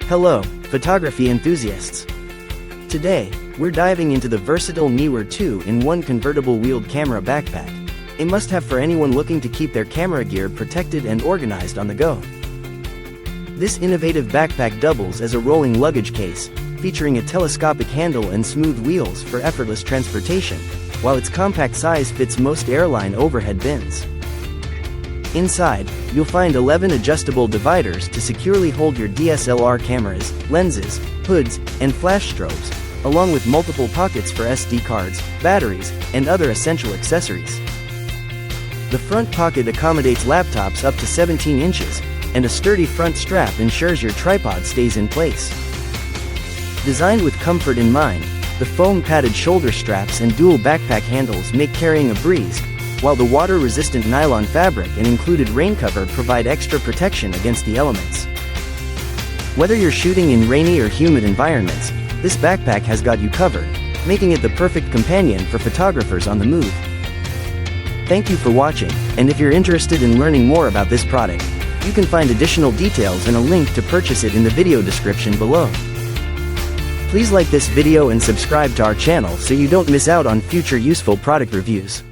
Hello, photography enthusiasts. Today, we're diving into the versatile Neewer 2-in-1 convertible wheeled camera backpack. A must-have for anyone looking to keep their camera gear protected and organized on the go. This innovative backpack doubles as a rolling luggage case, featuring a telescopic handle and smooth wheels for effortless transportation, while its compact size fits most airline overhead bins. Inside, you'll find 11 adjustable dividers to securely hold your DSLR cameras, lenses, hoods, and flash strobes, along with multiple pockets for SD cards, batteries, and other essential accessories. The front pocket accommodates laptops up to 17 inches, and a sturdy front strap ensures your tripod stays in place. Designed with comfort in mind, the foam-padded shoulder straps and dual backpack handles make carrying a breeze, while the water-resistant nylon fabric and included rain cover provide extra protection against the elements. Whether you're shooting in rainy or humid environments, this backpack has got you covered, making it the perfect companion for photographers on the move. Thank you for watching, and if you're interested in learning more about this product, you can find additional details and a link to purchase it in the video description below. Please like this video and subscribe to our channel so you don't miss out on future useful product reviews.